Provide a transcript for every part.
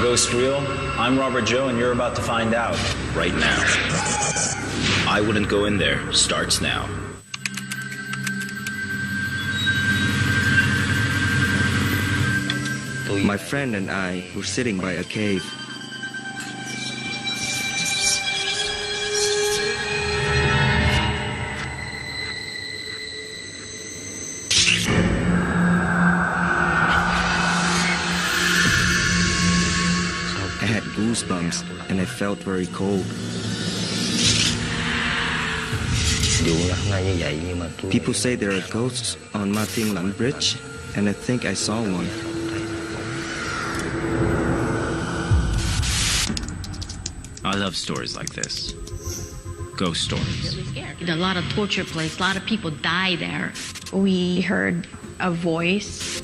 ghost real? I'm Robert Joe, and you're about to find out. Right now. I wouldn't go in there. Starts now. My friend and I were sitting by a cave. I had goosebumps and I felt very cold. People say there are ghosts on Martin Land Bridge, and I think I saw one. I love stories like this. Ghost stories. A lot of torture place, a lot of people die there. We heard a voice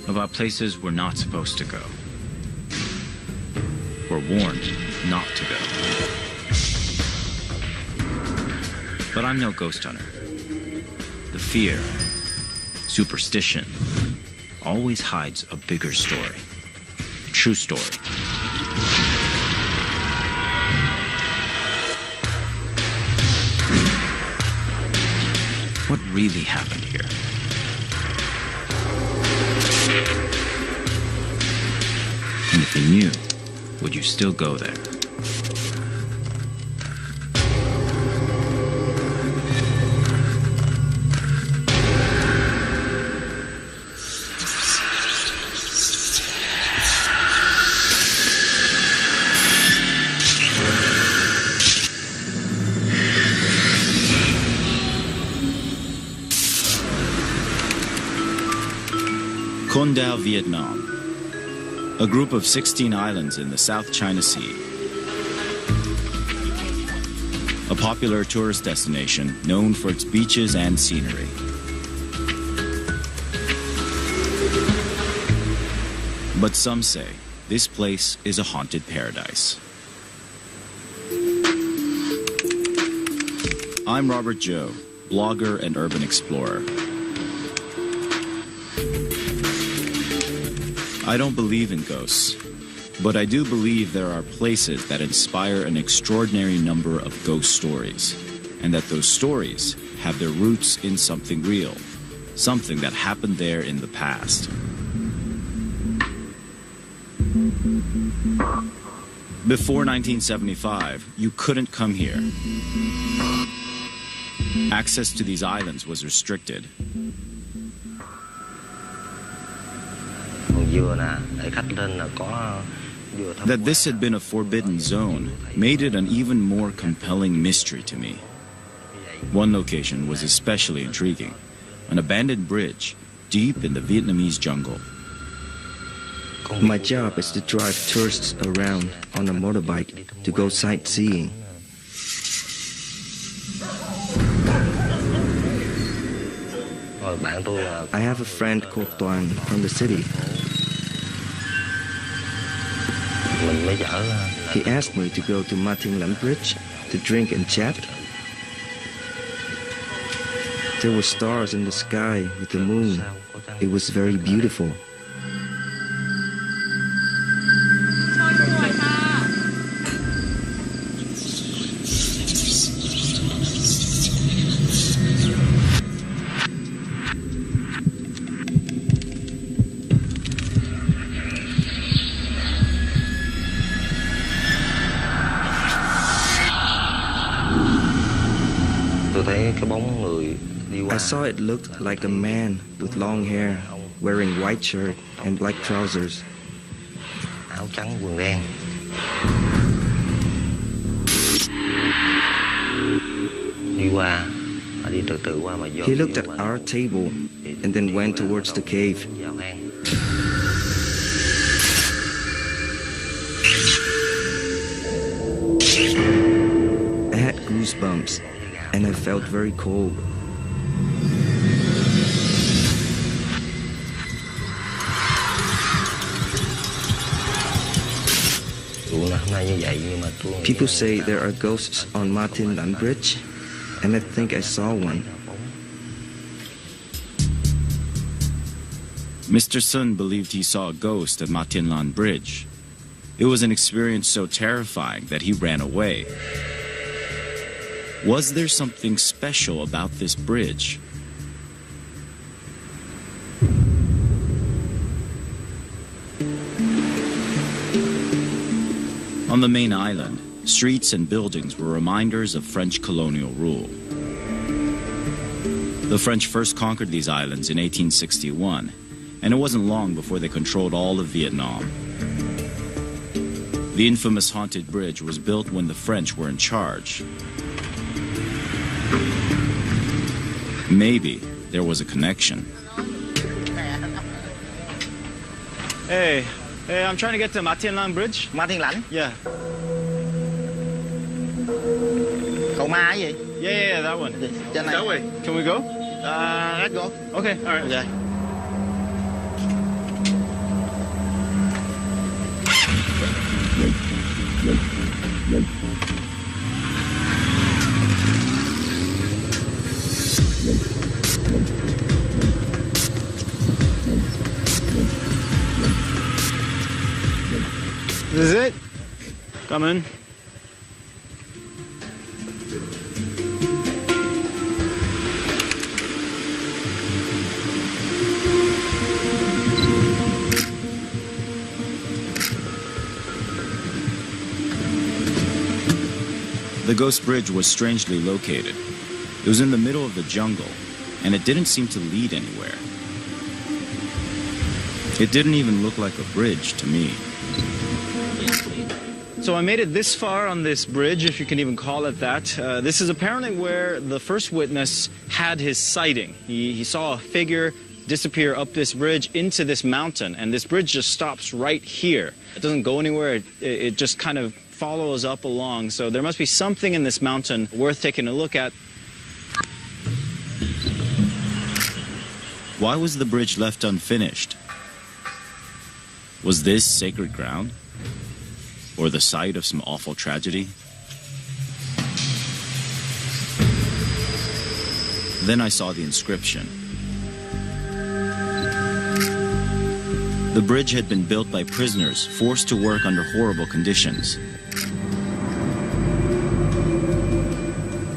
About places we're not supposed to go. We're warned not to go. But I'm no ghost hunter. The fear, superstition, always hides a bigger story. A true story. What really happened here? And if you knew, would you still go there? Con Dao, Vietnam, a group of 16 islands in the South China Sea. A popular tourist destination known for its beaches and scenery. But some say this place is a haunted paradise. I'm Robert Joe, blogger and urban explorer. I don't believe in ghosts, but I do believe there are places that inspire an extraordinary number of ghost stories, and that those stories have their roots in something real, something that happened there in the past. Before 1975, you couldn't come here. Access to these islands was restricted. That this had been a forbidden zone made it an even more compelling mystery to me. One location was especially intriguing, an abandoned bridge deep in the Vietnamese jungle. My job is to drive tourists around on a motorbike to go sightseeing. I have a friend called Tuan from the city. He asked me to go to Martin Land Bridge to drink and chat. There were stars in the sky with the moon. It was very beautiful. I saw it looked like a man with long hair, wearing white shirt and black trousers. He looked at our table and then went towards the cave. I had goosebumps and I felt very cold. People say there are ghosts on Martin Land Bridge, and I think I saw one. Mr. Sun believed he saw a ghost at Ma Tin Lan Bridge. It was an experience so terrifying that he ran away. Was there something special about this bridge? On the main island, streets and buildings were reminders of French colonial rule. The French first conquered these islands in 1861, and it wasn't long before they controlled all of Vietnam. The infamous Haunted Bridge was built when the French were in charge. Maybe there was a connection. Hey, I'm trying to get to Ma Tin Lan Bridge. Ma Thiên Lãnh. Yeah. Cầu Ma cái gì? Yeah, that one. Trên này. That way. Can we go? Let's go. Okay, all right. Okay. This is it? Come in. The Ghost Bridge was strangely located. It was in the middle of the jungle, and it didn't seem to lead anywhere. It didn't even look like a bridge to me. So I made it this far on this bridge, if you can even call it that. This is apparently where the first witness had his sighting. He saw a figure disappear up this bridge into this mountain, and this bridge just stops right here. It doesn't go anywhere. It just kind of follows up along. So there must be something in this mountain worth taking a look at. Why was the bridge left unfinished? Was this sacred ground? Or the site of some awful tragedy? Then I saw the inscription. The bridge had been built by prisoners forced to work under horrible conditions.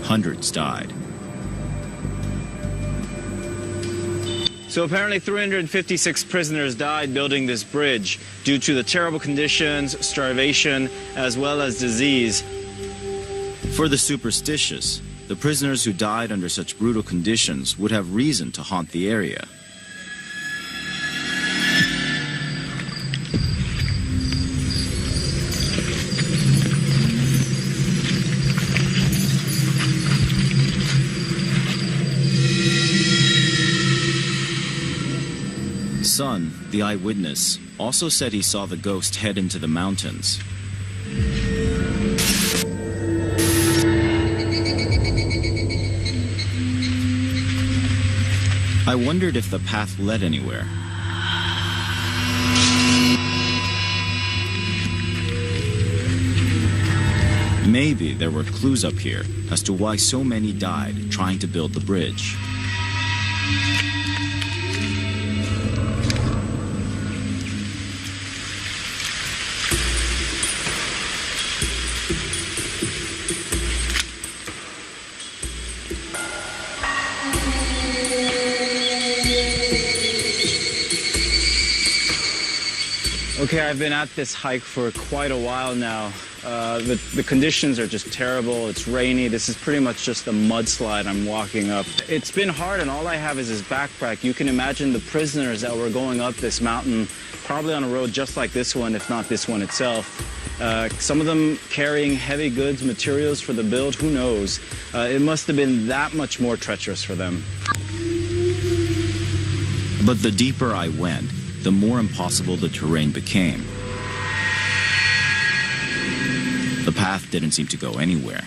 Hundreds died. So apparently 356 prisoners died building this bridge due to the terrible conditions, starvation, as well as disease. For the superstitious, the prisoners who died under such brutal conditions would have reason to haunt the area. Sun, the eyewitness, also said he saw the ghost head into the mountains. I wondered if the path led anywhere. Maybe there were clues up here as to why so many died trying to build the bridge. Okay, I've been at this hike for quite a while now. The conditions are just terrible. It's rainy. This is pretty much just a mudslide I'm walking up. It's been hard, and all I have is this backpack. You can imagine the prisoners that were going up this mountain, probably on a road just like this one, if not this one itself. Some of them carrying heavy goods, materials for the build, who knows? It must have been that much more treacherous for them. But the deeper I went, the more impossible the terrain became. The path didn't seem to go anywhere.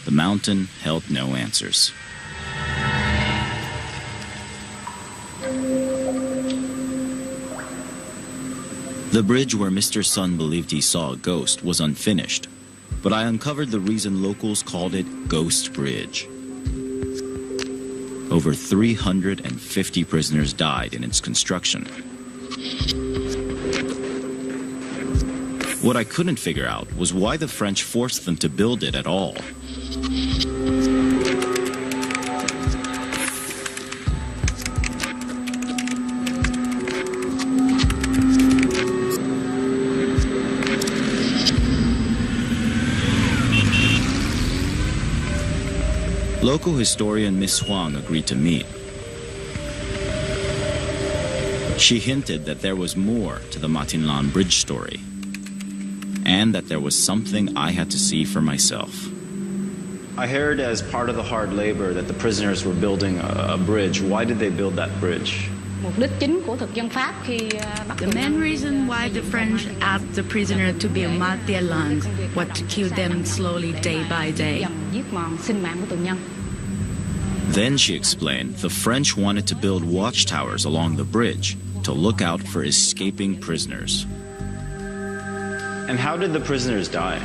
The mountain held no answers. The bridge where Mr. Sun believed he saw a ghost was unfinished, but I uncovered the reason locals called it Ghost Bridge. Over 350 prisoners died in its construction. What I couldn't figure out was why the French forced them to build it at all. Local historian Miss Huang agreed to meet. She hinted that there was more to the Matinlan Bridge story, and that there was something I had to see for myself. I heard as part of the hard labor that the prisoners were building a bridge. Why did they build that bridge? The main reason why the French asked the prisoner to build Matinlan was to kill them slowly day by day. Then she explained the French wanted to build watchtowers along the bridge to look out for escaping prisoners. And how did the prisoners die?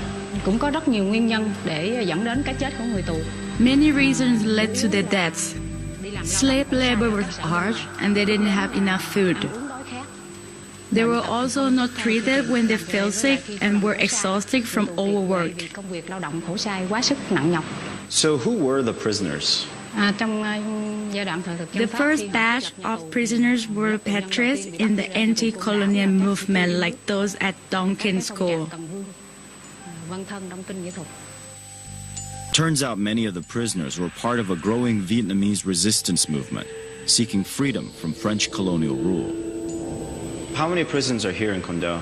Many reasons led to their deaths. Slave labor was harsh and they didn't have enough food. They were also not treated when they fell sick and were exhausted from overwork. So who were the prisoners? The first batch of prisoners were patriots in the anti-colonial movement, like those at Tonkin School. Turns out many of the prisoners were part of a growing Vietnamese resistance movement, seeking freedom from French colonial rule. How many prisons are here in Con Dao?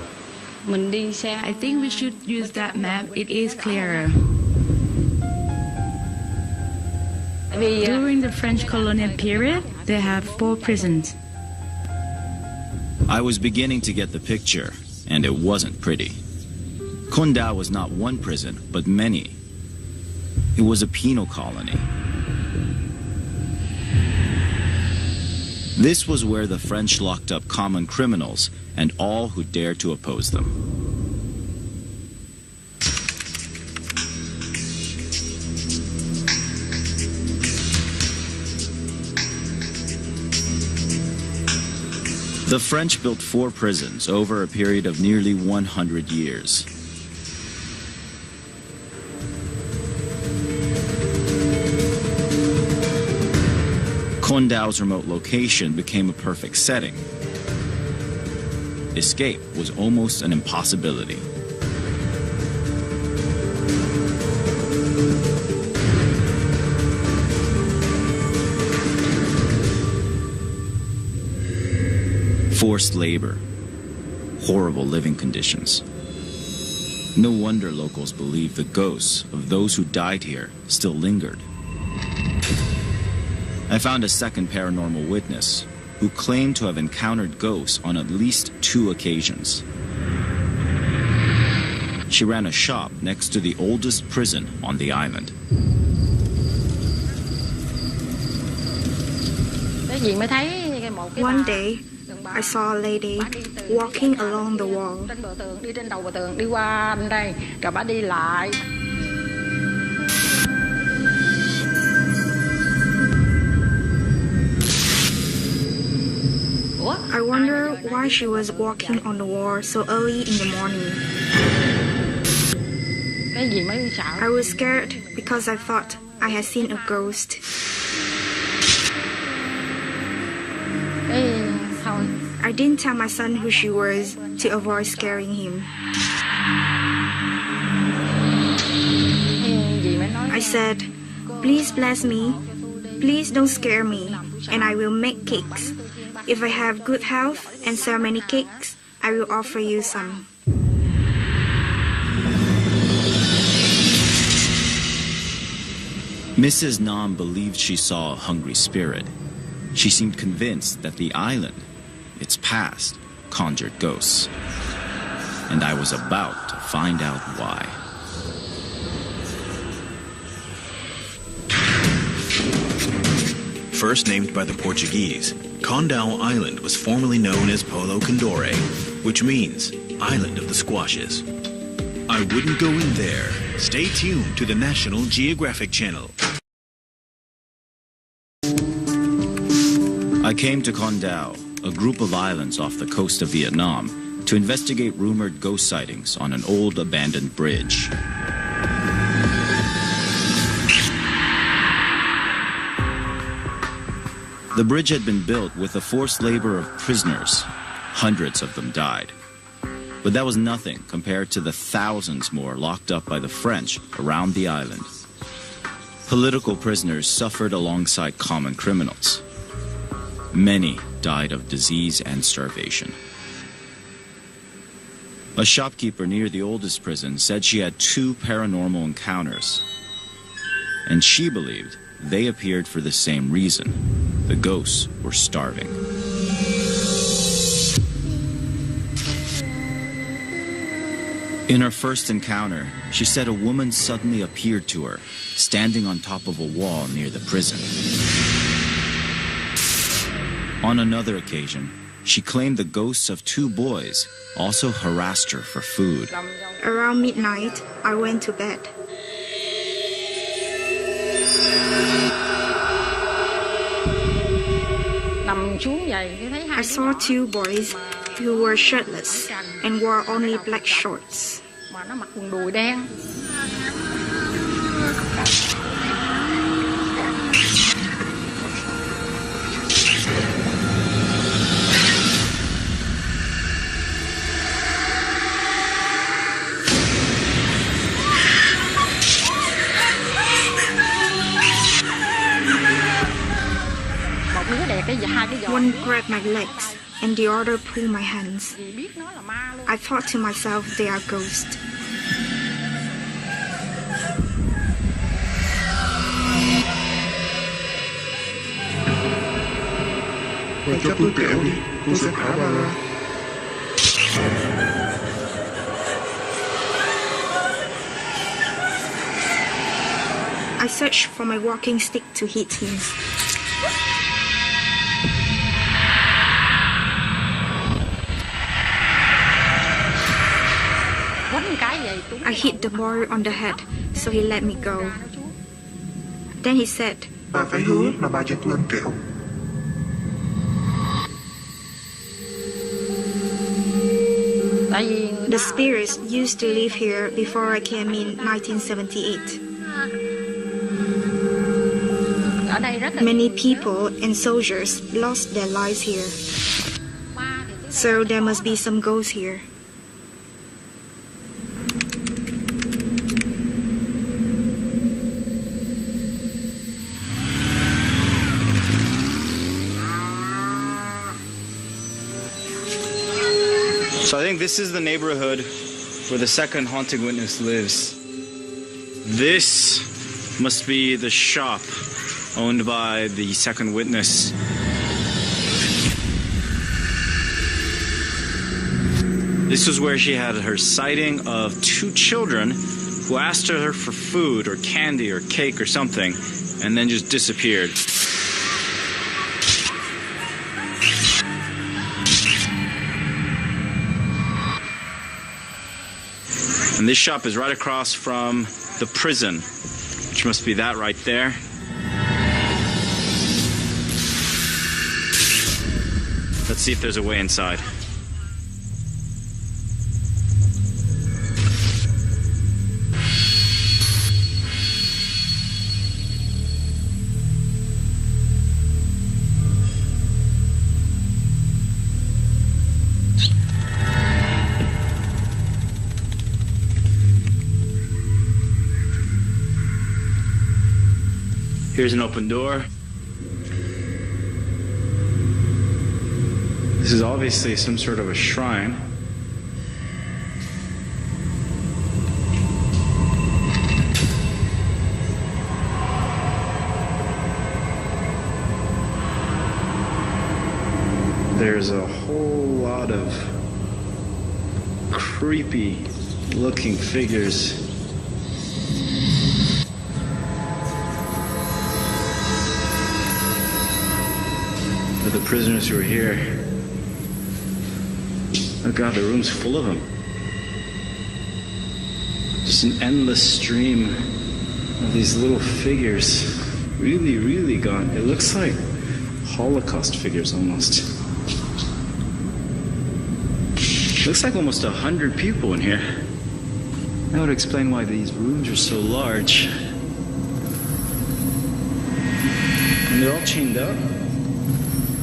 I think we should use that map, it is clearer. During the French colonial period, they have 4 prisons. I was beginning to get the picture, and it wasn't pretty. Con Dao was not one prison, but many. It was a penal colony. This was where the French locked up common criminals and all who dared to oppose them. The French built 4 prisons over a period of nearly 100 years. Con Dao's remote location became a perfect setting. Escape was almost an impossibility. Forced labor, horrible living conditions. No wonder locals believe the ghosts of those who died here still lingered. I found a second paranormal witness who claimed to have encountered ghosts on at least 2 occasions. She ran a shop next to the oldest prison on the island. One day, I saw a lady walking along the wall. I wonder why she was walking on the wall so early in the morning. I was scared because I thought I had seen a ghost. I didn't tell my son who she was to avoid scaring him. I said, "Please bless me, please don't scare me, and I will make cakes. If I have good health and sell many cakes, I will offer you some." Mrs. Nam believed she saw a hungry spirit. She seemed convinced that the island, its past, conjured ghosts. And I was about to find out why. First named by the Portuguese, Con Dao Island was formerly known as Polo Condore, which means Island of the Squashes. I wouldn't go in there. Stay tuned to the National Geographic Channel. I came to Con Dao a group of islands off the coast of Vietnam to investigate rumored ghost sightings on an old abandoned bridge. The bridge had been built with the forced labor of prisoners. Hundreds of them died. But that was nothing compared to the thousands more locked up by the French around the island. Political prisoners suffered alongside common criminals. Many died of disease and starvation. A shopkeeper near the oldest prison said she had 2 paranormal encounters, and she believed they appeared for the same reason. The ghosts were starving. In her first encounter, she said a woman suddenly appeared to her, standing on top of a wall near the prison. On another occasion, she claimed the ghosts of 2 boys also harassed her for food. Around midnight, I went to bed. I saw 2 boys who were shirtless and wore only black shorts. One grabbed my legs and the other pulled my hands. I thought to myself, they are ghosts. I searched for my walking stick to hit him. I hit the boy on the head, so he let me go. Then he said, "Bà phải hứa là bà cho tôi ăn kẹo." The spirits used to live here before I came in 1978. Many people and soldiers lost their lives here. So there must be some ghosts here. So I think this is the neighborhood where the second haunting witness lives. This must be the shop owned by the second witness. This was where she had her sighting of 2 children who asked her for food or candy or cake or something and then just disappeared. And this shop is right across from the prison, which must be that right there. Let's see if there's a way inside. Here's an open door. This is obviously some sort of a shrine. There's a whole lot of creepy looking figures. The prisoners who are here. Oh God, the room's full of them. Just an endless stream of these little figures. Really, really gone. It looks like Holocaust figures almost. Looks like almost 100 people in here. That would explain why these rooms are so large. And they're all chained up.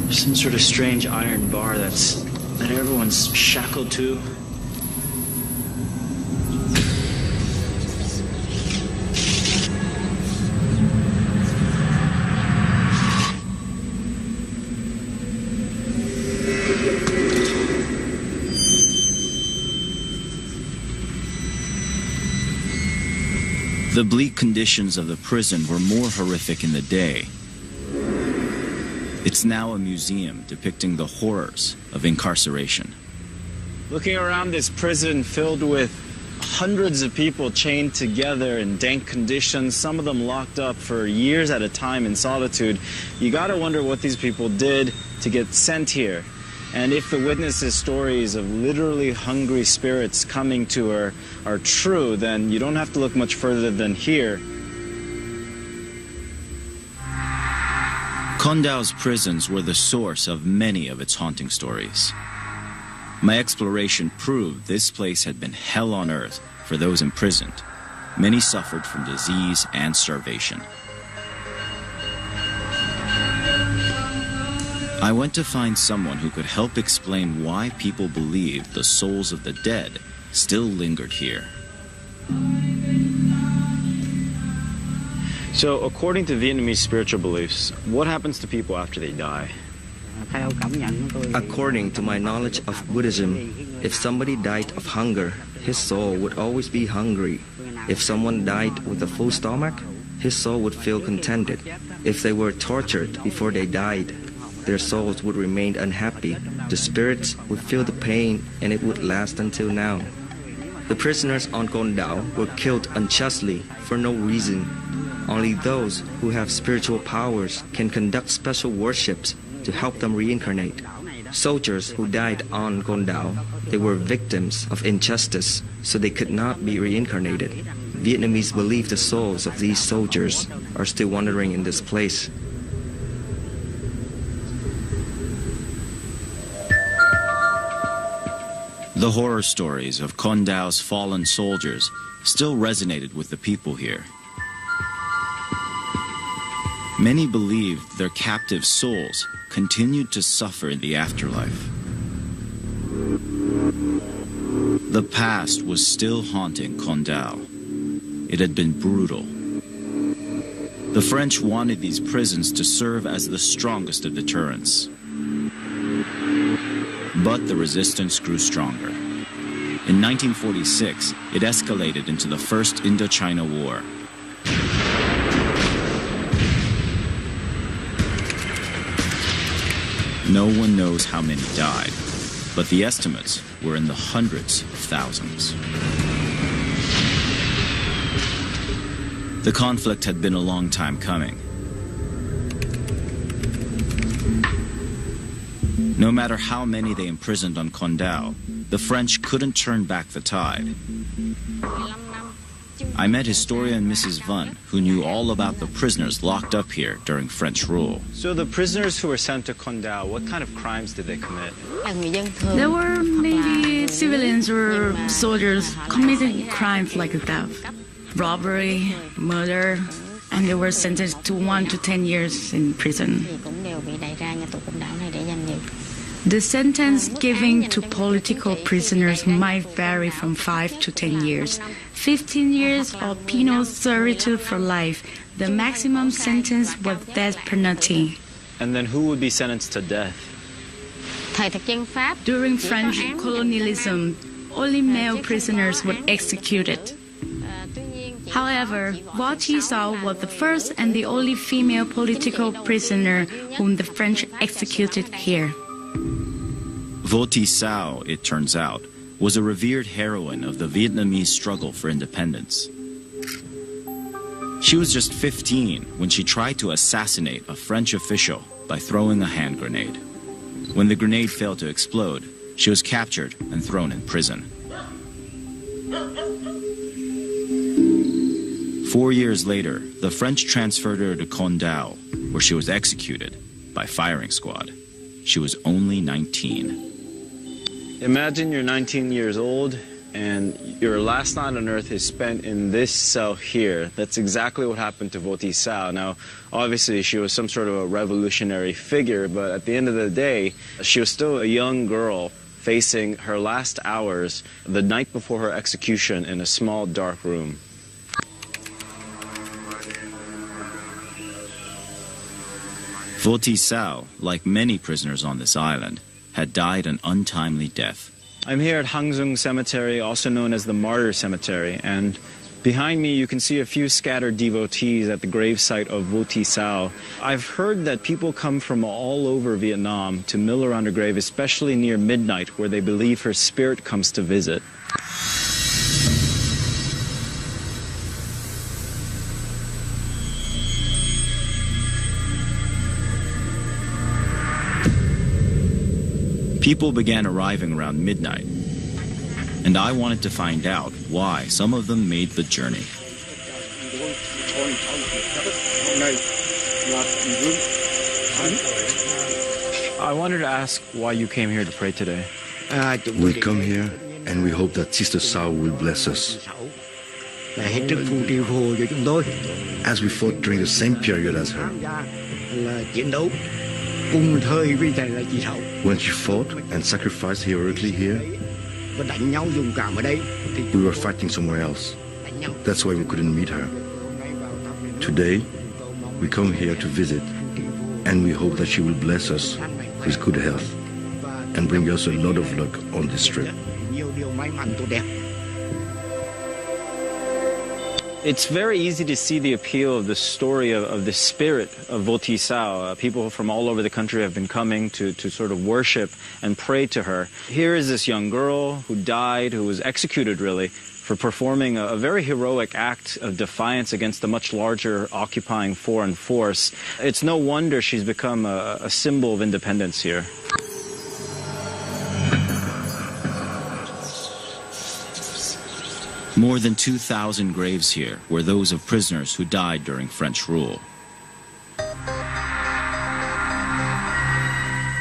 There's some sort of strange iron bar that everyone's shackled to. The bleak conditions of the prison were more horrific in the day. It's now a museum depicting the horrors of incarceration. Looking around this prison filled with hundreds of people chained together in dank conditions, some of them locked up for years at a time in solitude, you gotta wonder what these people did to get sent here. And if the witnesses' stories of literally hungry spirits coming to her are true, then you don't have to look much further than here. Kondao's prisons were the source of many of its haunting stories. My exploration proved this place had been hell on earth for those imprisoned. Many suffered from disease and starvation. I went to find someone who could help explain why people believed the souls of the dead still lingered here. So, according to Vietnamese spiritual beliefs, what happens to people after they die? According to my knowledge of Buddhism, if somebody died of hunger, his soul would always be hungry. If someone died with a full stomach, his soul would feel contented. If they were tortured before they died, their souls would remain unhappy. The spirits would feel the pain and it would last until now. The prisoners on Con Dao were killed unjustly for no reason. Only those who have spiritual powers can conduct special worships to help them reincarnate. Soldiers who died on Con Dao, they were victims of injustice, so they could not be reincarnated. Vietnamese believe the souls of these soldiers are still wandering in this place. The horror stories of Con Dao's fallen soldiers still resonated with the people here. Many believed their captive souls continued to suffer in the afterlife. The past was still haunting Con Dao. It had been brutal. The French wanted these prisons to serve as the strongest of deterrents. But the resistance grew stronger. In 1946, it escalated into the First Indochina War. No one knows how many died, but the estimates were in the hundreds of thousands. The conflict had been a long time coming. No matter how many they imprisoned on Con Dao, the French couldn't turn back the tide. I met historian Mrs. Vun, who knew all about the prisoners locked up here during French rule. So the prisoners who were sent to Con Dao, what kind of crimes did they commit? There were maybe civilians or soldiers committing crimes like theft, robbery, murder, and they were sentenced to 1 to 10 years in prison. The sentence given to political prisoners might vary from 5 to 10 years. 15 years or penal servitude for life. The maximum sentence was death penalty. And then who would be sentenced to death? During French colonialism, only male prisoners were executed. However, Vo Chi Sao was the first and the only female political prisoner whom the French executed here. Vo Chi Sao, it turns out, was a revered heroine of the Vietnamese struggle for independence. She was just 15 when she tried to assassinate a French official by throwing a hand grenade. When the grenade failed to explode, she was captured and thrown in prison. 4 years later, the French transferred her to Con Dao, where she was executed by firing squad. She was only 19. Imagine you're 19 years old and your last night on Earth is spent in this cell here. That's exactly what happened to Vo Thi Sao. Now, obviously, she was some sort of a revolutionary figure, but at the end of the day, she was still a young girl facing her last hours the night before her execution in a small, dark room. Vo Thi Sao, like many prisoners on this island, had died an untimely death. I'm here at Hang Sung Cemetery, also known as the Martyr Cemetery, and behind me you can see a few scattered devotees at the gravesite of Vo Thi Sao. I've heard that people come from all over Vietnam to mill around her grave, especially near midnight, where they believe her spirit comes to visit. People began arriving around midnight, and I wanted to find out why some of them made the journey. I wanted to ask why you came here to pray today. We come here and we hope that Sister Sao will bless us. As we fought during the same period as her. When she fought and sacrificed heroically here, we were fighting somewhere else. That's why we couldn't meet her. Today, we come here to visit, and we hope that she will bless us with good health and bring us a lot of luck on this trip. It's very easy to see the appeal of the story of the spirit of Vo Thi Sao. People from all over the country have been coming to sort of worship and pray to her. Here is this young girl who died, who was executed really, for performing a very heroic act of defiance against a much larger occupying foreign force. It's no wonder she's become a symbol of independence here. More than 2,000 graves here were those of prisoners who died during French rule.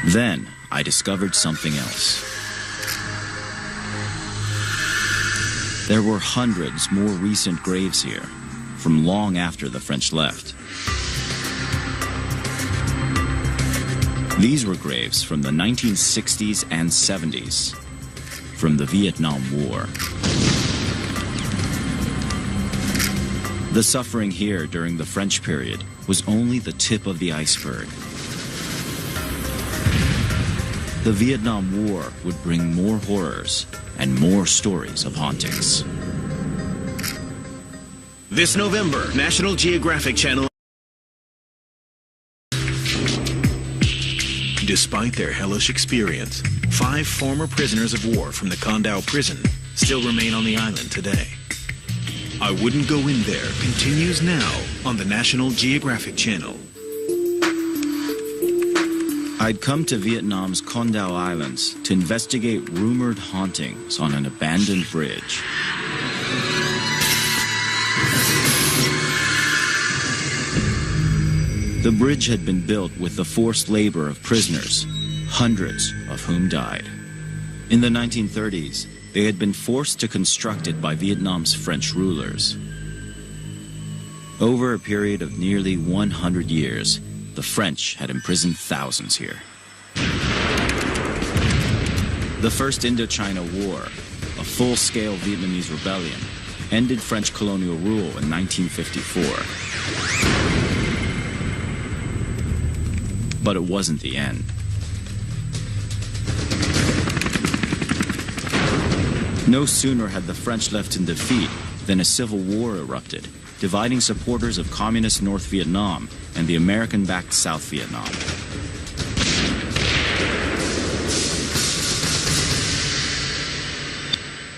Then I discovered something else. There were hundreds more recent graves here, from long after the French left. These were graves from the 1960s and 70s, from the Vietnam War. The suffering here during the French period was only the tip of the iceberg. The Vietnam War would bring more horrors and more stories of hauntings. This November, National Geographic Channel. Despite their hellish experience, 5 former prisoners of war from the Con Dao prison still remain on the island today. I Wouldn't Go In There continues now on the National Geographic Channel. I'd come to Vietnam's Con Dao Islands to investigate rumored hauntings on an abandoned bridge. The bridge had been built with the forced labor of prisoners, hundreds of whom died. In the 1930s, they had been forced to construct it by Vietnam's French rulers. Over a period of nearly 100 years, the French had imprisoned thousands here. The First Indochina War, a full-scale Vietnamese rebellion, ended French colonial rule in 1954. But it wasn't the end. No sooner had the French left in defeat than a civil war erupted, dividing supporters of communist North Vietnam and the American-backed South Vietnam.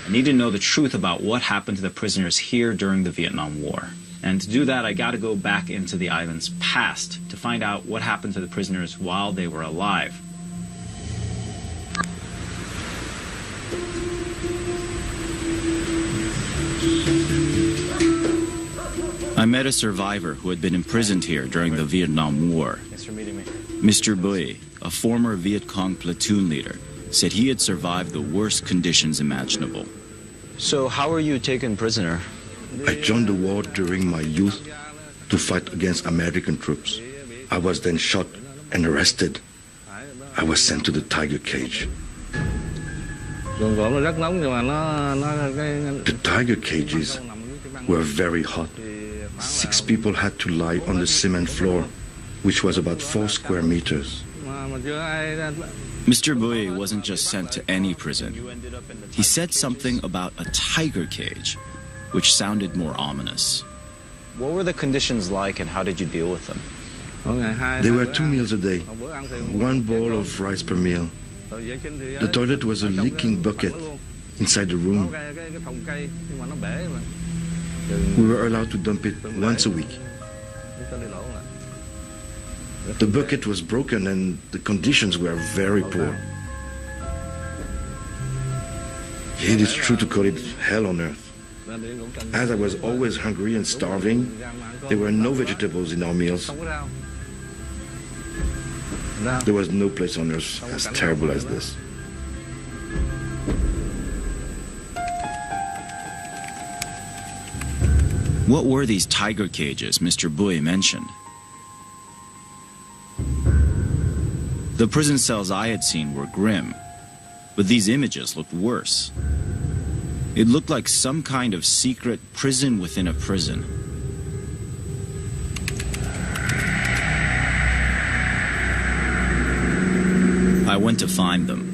I need to know the truth about what happened to the prisoners here during the Vietnam War. And to do that, I got to go back into the island's past to find out what happened to the prisoners while they were alive. I met a survivor who had been imprisoned here during the Vietnam War. Thanks for meeting me. Mr. Bui, a former Viet Cong platoon leader, said he had survived the worst conditions imaginable. So how were you taken prisoner? I joined the war during my youth to fight against American troops. I was then shot and arrested. I was sent to the tiger cage. The tiger cages were very hot. 6 people had to lie on the cement floor, which was about 4 square meters. Mr. Bui wasn't just sent to any prison. He said something about a tiger cage, which sounded more ominous. What were the conditions like and how did you deal with them? There were 2 meals a day, 1 bowl of rice per meal. The toilet was a leaking bucket inside the room. We were allowed to dump it once a week. The bucket was broken and the conditions were very poor. It is true to call it hell on earth. As I was always hungry and starving, there were no vegetables in our meals. There was no place on earth as terrible as this. What were these tiger cages Mr. Bui mentioned? The prison cells I had seen were grim, but these images looked worse. It looked like some kind of secret prison within a prison. I went to find them,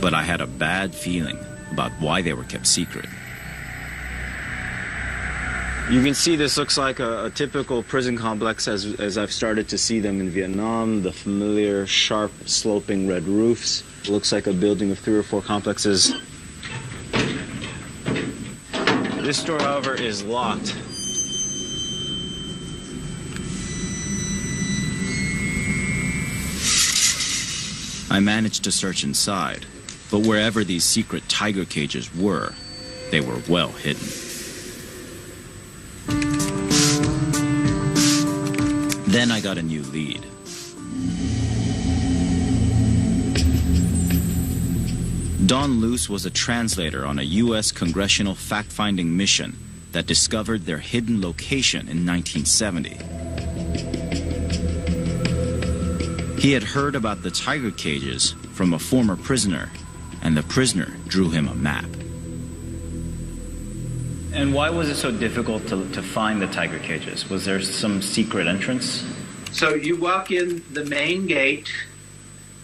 but I had a bad feeling about why they were kept secret. You can see this looks like a typical prison complex as I've started to see them in Vietnam. The familiar, sharp, sloping red roofs. It looks like a building of 3 or 4 complexes. This door, however, is locked. I managed to search inside, but wherever these secret tiger cages were, they were well hidden. Then I got a new lead. Don Luce was a translator on a U.S. congressional fact-finding mission that discovered their hidden location in 1970. He had heard about the tiger cages from a former prisoner, and the prisoner drew him a map. And why was it so difficult to find the tiger cages? Was there some secret entrance? So you walk in the main gate,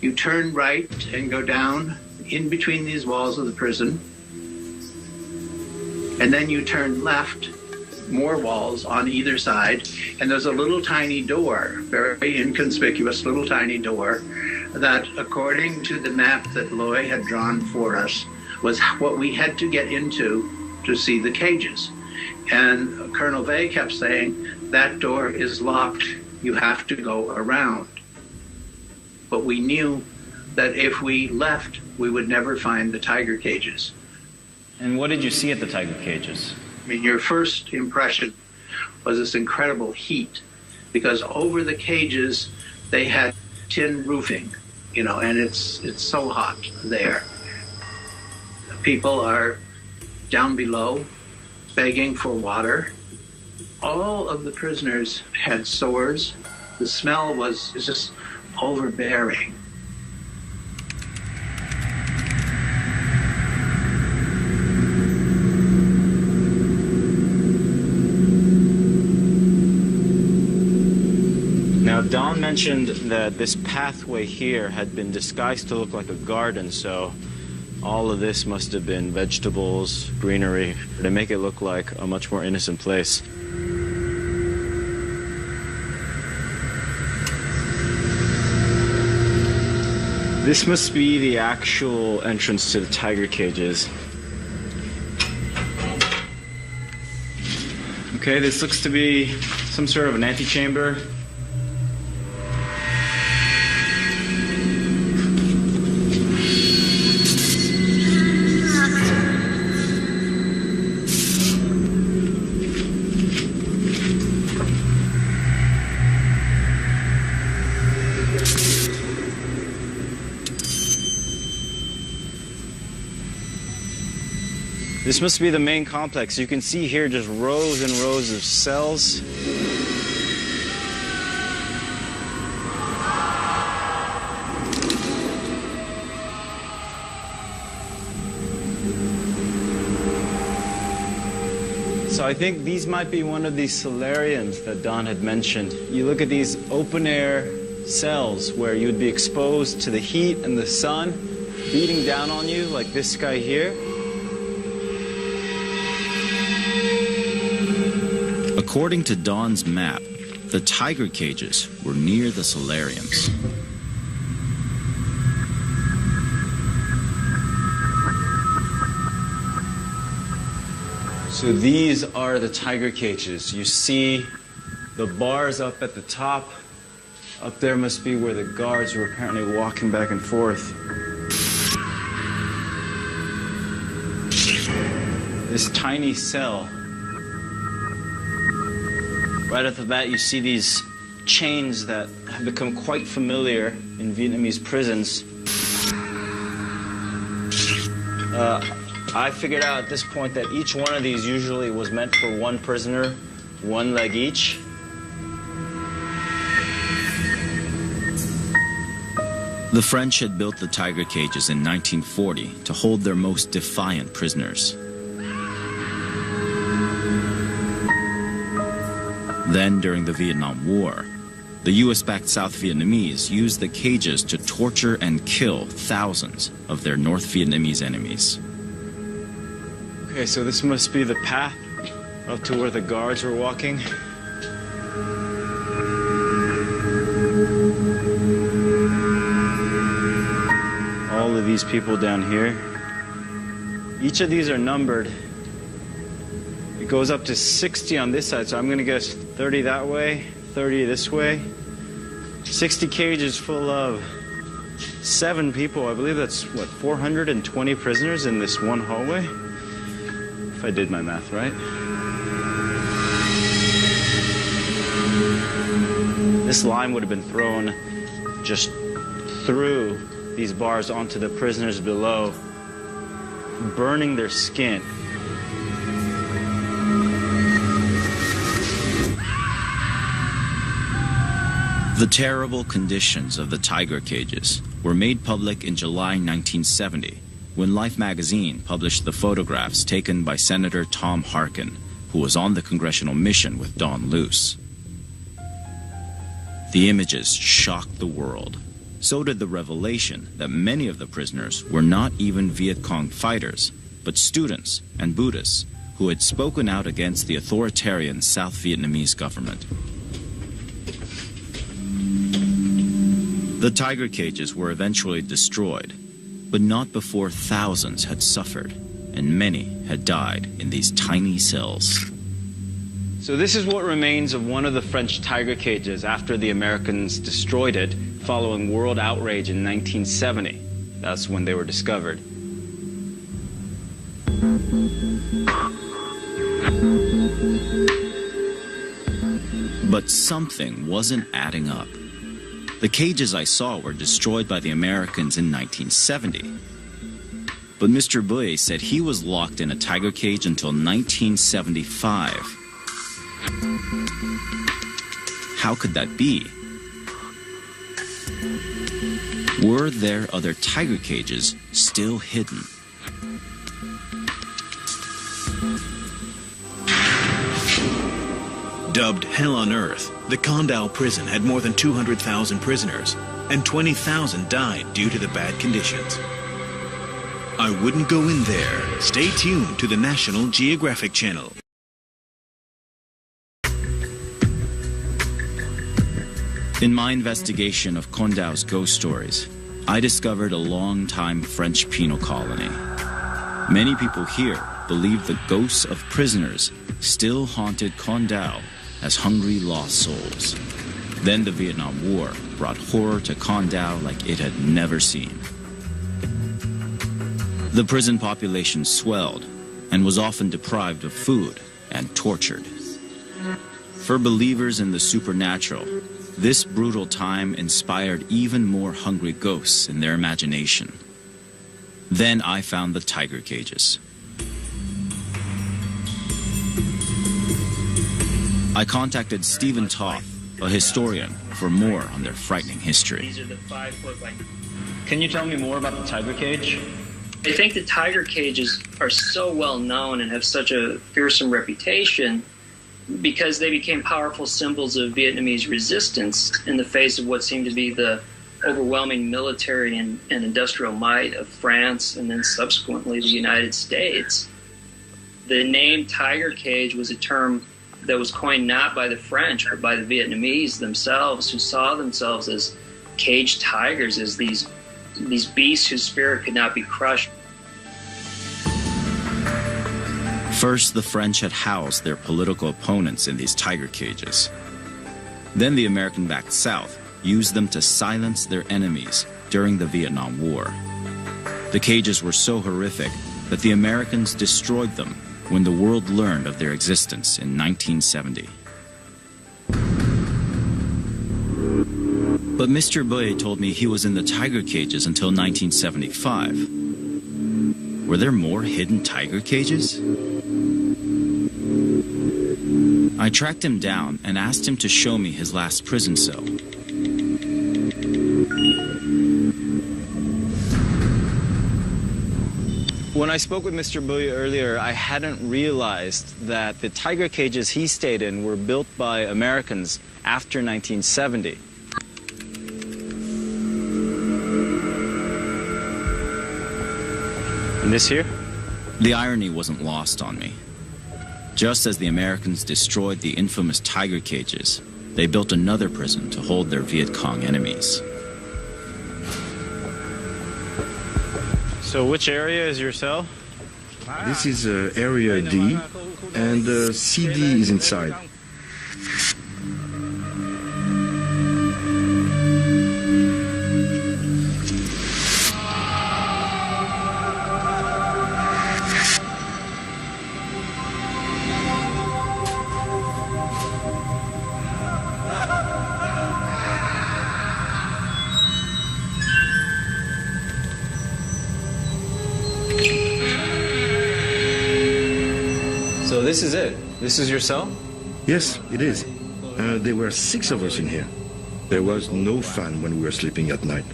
you turn right and go down in between these walls of the prison, and then you turn left, more walls on either side, and there's a little tiny door, very inconspicuous little tiny door, that according to the map that Loy had drawn for us was what we had to get into to see the cages. And Colonel Vey kept saying, that door is locked, you have to go around. But we knew that if we left, we would never find the tiger cages. And what did you see at the tiger cages? I mean, your first impression was this incredible heat, because over the cages, they had tin roofing, you know, and it's so hot there. People are down below, begging for water. All of the prisoners had sores. The smell was just overbearing. Now, Don mentioned that this pathway here had been disguised to look like a garden, so all of this must have been vegetables, greenery, to make it look like a much more innocent place. This must be the actual entrance to the tiger cages. Okay, this looks to be some sort of an antechamber. This must be the main complex. You can see here just rows and rows of cells. So I think these might be one of these solariums that Don had mentioned. You look at these open air cells where you'd be exposed to the heat and the sun beating down on you like this guy here. According to Don's map, the tiger cages were near the solariums. So these are the tiger cages. You see the bars up at the top. Up there must be where the guards were apparently walking back and forth. This tiny cell. Right off the bat, you see these chains that have become quite familiar in Vietnamese prisons. I figured out at this point that each one of these usually was meant for one prisoner, one leg each. The French had built the tiger cages in 1940 to hold their most defiant prisoners. Then, during the Vietnam War, the US-backed South Vietnamese used the cages to torture and kill thousands of their North Vietnamese enemies. Okay, so this must be the path up to where the guards were walking. All of these people down here. Each of these are numbered. It goes up to 60 on this side, so I'm gonna guess 30 that way, 30 this way. 60 cages full of 7 people. I believe that's, what, 420 prisoners in this one hallway? If I did my math right. This line would have been thrown just through these bars onto the prisoners below, burning their skin. The terrible conditions of the tiger cages were made public in July 1970 when Life magazine published the photographs taken by Senator Tom Harkin, who was on the congressional mission with Don Luce. The images shocked the world. So did the revelation that many of the prisoners were not even Viet Cong fighters, but students and Buddhists who had spoken out against the authoritarian South Vietnamese government. The tiger cages were eventually destroyed, but not before thousands had suffered and many had died in these tiny cells. So this is what remains of one of the French tiger cages after the Americans destroyed it following world outrage in 1970. That's when they were discovered. But something wasn't adding up. The cages I saw were destroyed by the Americans in 1970. But Mr. Bui said he was locked in a tiger cage until 1975. How could that be? Were there other tiger cages still hidden? Dubbed Hell on Earth, the Condal prison had more than 200,000 prisoners, and 20,000 died due to the bad conditions. I wouldn't go in there. Stay tuned to the National Geographic Channel. In my investigation of Condal's ghost stories, I discovered a long-time French penal colony. Many people here believe the ghosts of prisoners still haunted Condal as hungry lost souls. Then the Vietnam War brought horror to Condal like it had never seen. The prison population swelled and was often deprived of food and tortured. For believers in the supernatural, this brutal time inspired even more hungry ghosts in their imagination. Then I found the tiger cages. I contacted Stephen Toth, a historian, for more on their frightening history. These are the 5-foot by... Can you tell me more about the tiger cage? I think the tiger cages are so well known and have such a fearsome reputation because they became powerful symbols of Vietnamese resistance in the face of what seemed to be the overwhelming military and industrial might of France and then subsequently the United States. The name tiger cage was a term that was coined not by the French but by the Vietnamese themselves, who saw themselves as caged tigers, as these beasts whose spirit could not be crushed. First, the French had housed their political opponents in these tiger cages. Then the American-backed South used them to silence their enemies during the Vietnam War. The cages were so horrific that the Americans destroyed them when the world learned of their existence in 1970. But Mr. Boye told me he was in the tiger cages until 1975. Were there more hidden tiger cages? I tracked him down and asked him to show me his last prison cell. When I spoke with Mr. Boye earlier, I hadn't realized that the tiger cages he stayed in were built by Americans after 1970. And this here? The irony wasn't lost on me. Just as the Americans destroyed the infamous tiger cages, they built another prison to hold their Viet Cong enemies. So which area is your cell? This is area D, and CD is inside. So this is it? This is your cell? Yes, it is. There were 6 of us in here. There was no fan when we were sleeping at night.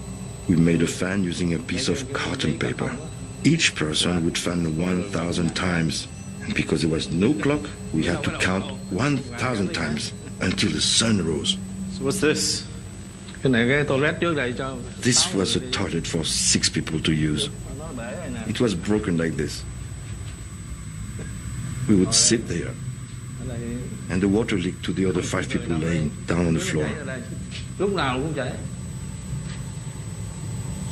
We made a fan using a piece of cotton paper. Each person would fan 1,000 times. And because there was no clock, we had to count 1,000 times until the sun rose. So what's this? This was a toilet for 6 people to use. It was broken like this. We would sit there, and the water leaked to the other 5 people laying down on the floor.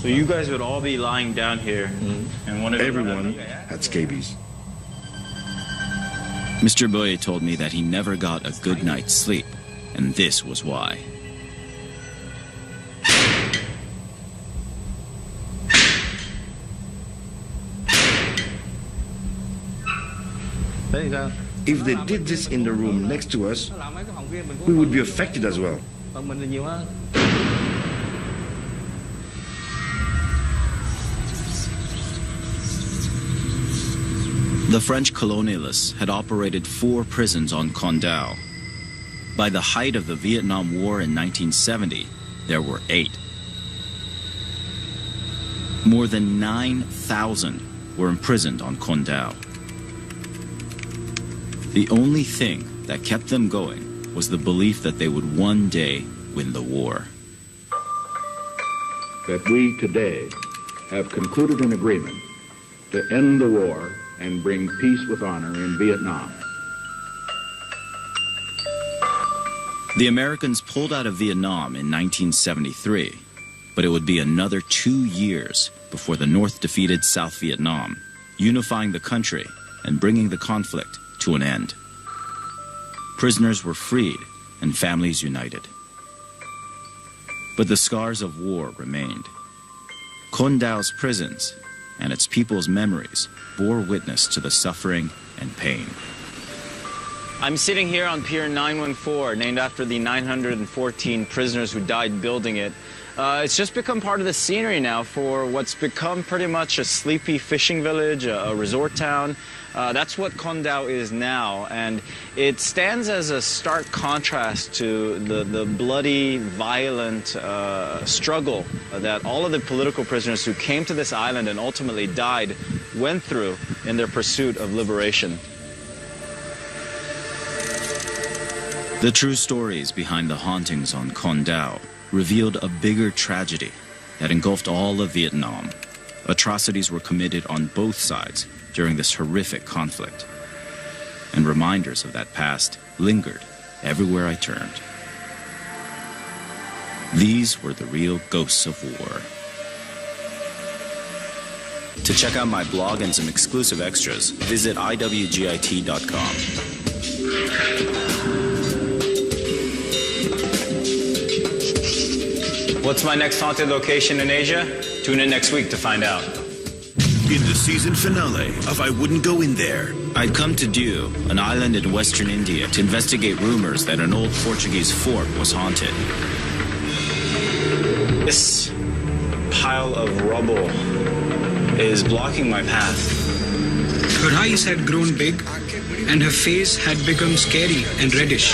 So you guys would all be lying down here, and one of Everyone had scabies. Mr. Boye told me that he never got a good night's sleep, and this was why. If they did this in the room next to us, we would be affected as well. The French colonialists had operated 4 prisons on Con Dao. By the height of the Vietnam War in 1970, there were 8. More than 9,000 were imprisoned on Con Dao. The only thing that kept them going was the belief that they would one day win the war. That we today have concluded an agreement to end the war and bring peace with honor in Vietnam. The Americans pulled out of Vietnam in 1973, but it would be another 2 years before the North defeated South Vietnam, unifying the country and bringing the conflict to an end. Prisoners were freed and families united. But the scars of war remained. Con Dao's prisons and its people's memories bore witness to the suffering and pain. I'm sitting here on Pier 914, named after the 914 prisoners who died building it. It's just become part of the scenery now for what's become pretty much a sleepy fishing village, a resort town. That's what Condao is now, and it stands as a stark contrast to the bloody, violent struggle that all of the political prisoners who came to this island and ultimately died went through in their pursuit of liberation. The true stories behind the hauntings on Condao revealed a bigger tragedy that engulfed all of Vietnam. Atrocities were committed on both sides during this horrific conflict, and reminders of that past lingered everywhere I turned. These were the real ghosts of war. To check out my blog and some exclusive extras, visit iwgit.com. What's my next haunted location in Asia? Tune in next week to find out. In the season finale of I Wouldn't Go In There, I'd come to Diu, an island in western India, to investigate rumors that an old Portuguese fort was haunted. This pile of rubble is blocking my path. Her eyes had grown big, and her face had become scary and reddish.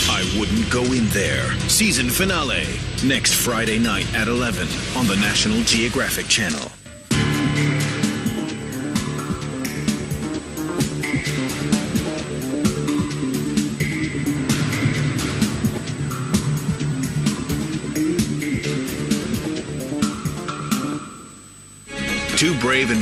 I Wouldn't Go In There, season finale, next Friday night at 11 on the National Geographic Channel. Too brave and